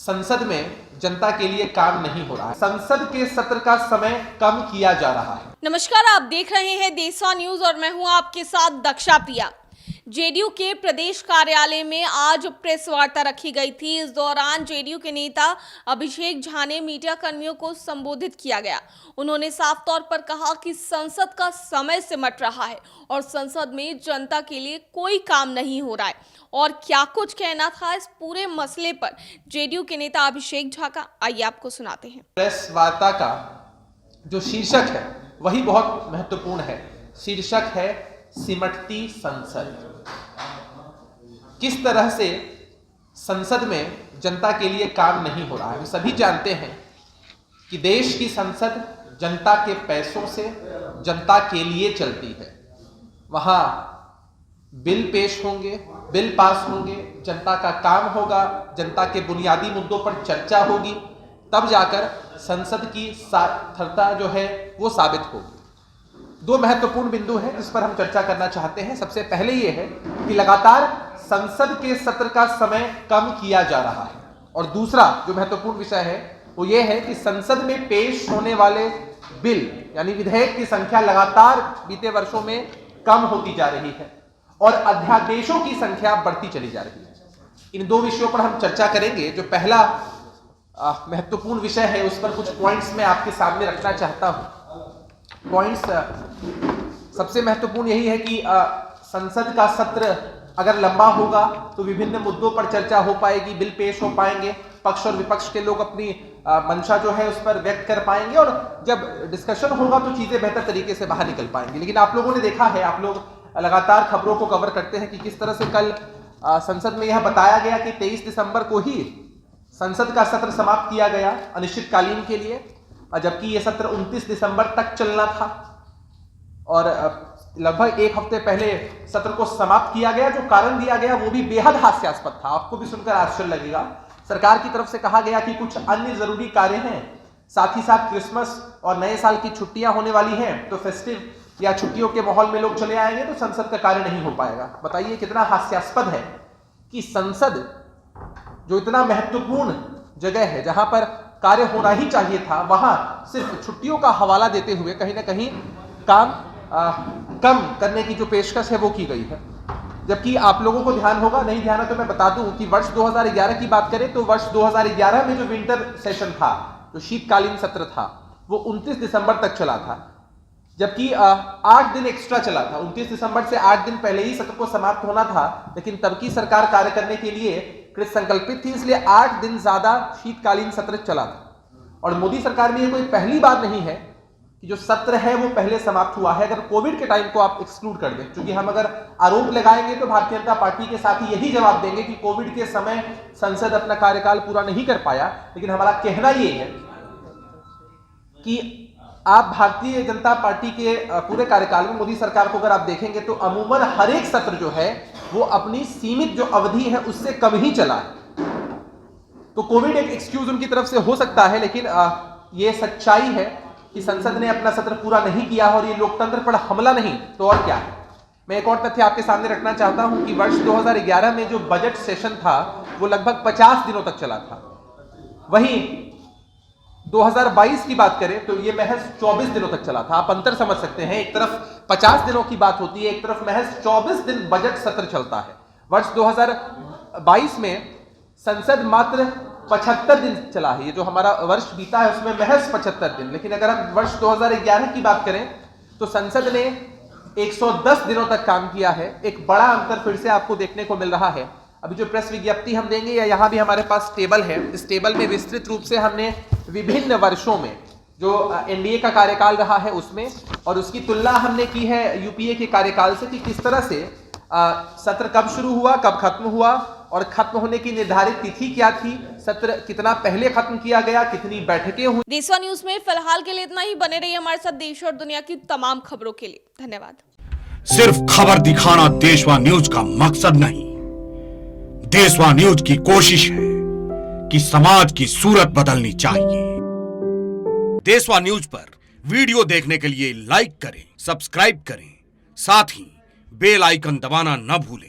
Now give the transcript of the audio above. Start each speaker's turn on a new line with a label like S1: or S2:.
S1: संसद में जनता के लिए काम नहीं हो रहा है। संसद के सत्र का समय कम किया जा रहा है।
S2: नमस्कार, आप देख रहे हैं देशवा न्यूज और मैं हूं आपके साथ दक्षा प्रिया। जेडीयू के प्रदेश कार्यालय में आज प्रेस वार्ता रखी गई थी। इस दौरान जेडीयू के नेता अभिषेक झा ने मीडिया कर्मियों को संबोधित किया गया। उन्होंने साफ तौर पर कहा कि संसद का समय सिमट रहा है और संसद में जनता के लिए कोई काम नहीं हो रहा है। और क्या कुछ कहना था इस पूरे मसले पर जेडीयू के नेता अभिषेक झा का, आइए आपको सुनाते हैं।
S1: प्रेस वार्ता का जो शीर्षक है वही बहुत महत्वपूर्ण है। शीर्षक है सिमटती संसद। किस तरह से संसद में जनता के लिए काम नहीं हो रहा है। हम सभी जानते हैं कि देश की संसद जनता के पैसों से जनता के लिए चलती है। वहां बिल पेश होंगे, बिल पास होंगे, जनता का काम होगा, जनता के बुनियादी मुद्दों पर चर्चा होगी, तब जाकर संसद की सार्थकता जो है वो साबित होगी। दो महत्वपूर्ण बिंदु हैं जिस पर हम चर्चा करना चाहते हैं। सबसे पहले ये है कि लगातार संसद के सत्र का समय कम किया जा रहा है, और दूसरा जो महत्वपूर्ण विषय है वो ये है कि संसद में पेश होने वाले बिल यानी विधेयक की संख्या लगातार बीते वर्षों में कम होती जा रही है और अध्यादेशों की संख्या बढ़ती चली जा रही है। इन दो विषयों पर हम चर्चा करेंगे। जो पहला महत्वपूर्ण विषय है उस पर कुछ पॉइंट्स मैं आपके सामने रखना चाहता हूं। पॉइंट्स सबसे महत्वपूर्ण यही है कि संसद का सत्र अगर लंबा होगा तो विभिन्न मुद्दों पर चर्चा हो पाएगी, बिल पेश हो पाएंगे, पक्ष और विपक्ष के लोग अपनी मंशा जो है उस पर व्यक्त कर पाएंगे, और जब डिस्कशन होगा तो चीजें बेहतर तरीके से बाहर निकल पाएंगी। लेकिन आप लोगों ने देखा है, आप लोग लगातार खबरों को कवर करते हैं कि किस तरह से कल संसद में यह बताया गया कि 23 दिसंबर को ही संसद का सत्र समाप्त किया गया अनिश्चितकालीन के लिए, जबकि यह सत्र 29 दिसंबर तक चलना था और लगभग एक हफ्ते पहले सत्र को समाप्त किया गया। जो कारण दिया गया वो भी बेहद हास्यास्पद था। आपको भी सुनकर आश्चर्य लगेगा। सरकार की तरफ से कहा गया कि कुछ अन्य जरूरी कार्य हैं, साथ ही साथ क्रिसमस और नए साल की छुट्टियां होने वाली हैं, तो फेस्टिव या छुट्टियों के माहौल में लोग चले आएंगे तो संसद का कार्य नहीं हो पाएगा। बताइए कितना हास्यास्पद है कि संसद जो इतना महत्वपूर्ण जगह है जहां पर कार्य होना ही चाहिए था, वहां सिर्फ छुट्टियों का हवाला देते हुए कहीं ना कहीं काम कम करने की जो पेशकश है वो की गई है। जबकि आप लोगों को ध्यान होगा, नहीं ध्यान है तो मैं बता दूं कि वर्ष 2011 की बात करें तो वर्ष 2011 में जो विंटर सेशन था, जो शीतकालीन सत्र था, वो 29 दिसंबर तक चला था, जबकि 8 दिन एक्स्ट्रा चला था। 29 दिसंबर से 8 दिन पहले ही सत्र को समाप्त होना था, लेकिन तब की सरकार कार्य करने के लिए कृत संकल्पित थी, इसलिए 8 दिन ज्यादा शीतकालीन सत्र चला था। और मोदी सरकार में ये कोई पहली बात नहीं है कि जो सत्र है वो पहले समाप्त हुआ है, अगर कोविड के टाइम को आप एक्सक्लूड कर दें। क्योंकि हम अगर आरोप लगाएंगे तो भारतीय जनता पार्टी के साथ ही यही जवाब देंगे कि कोविड के समय संसद अपना कार्यकाल पूरा नहीं कर पाया। लेकिन हमारा कहना ये है कि आप भारतीय जनता पार्टी के पूरे कार्यकाल में मोदी सरकार को अगर आप देखेंगे तो अमूमन हर एक सत्र जो है वो अपनी सीमित जो अवधि है उससे कम ही चला है। तो कोविड एक एक्सक्यूज उनकी तरफ से हो सकता है, लेकिन ये सच्चाई है कि संसद ने अपना सत्र पूरा नहीं किया और ये लोकतंत्र पर हमला नहीं तो और क्या है। मैं एक और तथ्य आपके सामने रखना चाहता हूं कि वर्ष 2011 में जो बजट सेशन था वो लगभग 50 दिनों तक चला था। वहीं 2022 की बात करें तो ये महज 24 दिनों तक चला था। आप अंतर समझ सकते हैं, एक तरफ 50 दिनों की बात होती है, एक तरफ महज 24 दिन बजट सत्र चलता है। वर्ष 2022 में संसद मात्र 75 दिन चला है। ये जो हमारा वर्ष बीता है उसमें महज 75 दिन। लेकिन अगर हम वर्ष 2011 की बात करें तो संसद ने 110 दिनों तक काम किया है। एक बड़ा अंतर फिर से आपको देखने को मिल रहा है। अभी जो प्रेस विज्ञप्ति हम देंगे, या यहाँ भी हमारे पास टेबल है, इस टेबल में विस्तृत रूप से हमने विभिन्न वर्षों में जो एनडीए का कार्यकाल रहा है उसमें और उसकी तुलना हमने की है यूपीए के कार्यकाल से, कि किस तरह से सत्र कब शुरू हुआ, कब खत्म हुआ और खत्म होने की निर्धारित तिथि क्या थी, सत्र कितना पहले खत्म किया गया, कितनी बैठकें हुई।
S2: देशवा न्यूज में फिलहाल के लिए इतना ही। बने रहिए हमारे साथ देश और दुनिया की तमाम खबरों के लिए। धन्यवाद।
S3: सिर्फ खबर दिखाना देशवा न्यूज का मकसद नहीं, देशवा न्यूज की कोशिश है कि समाज की सूरत बदलनी चाहिए। देशवा न्यूज पर वीडियो देखने के लिए लाइक करें, सब्सक्राइब करें, साथ ही बेल आइकन दबाना न भूलें।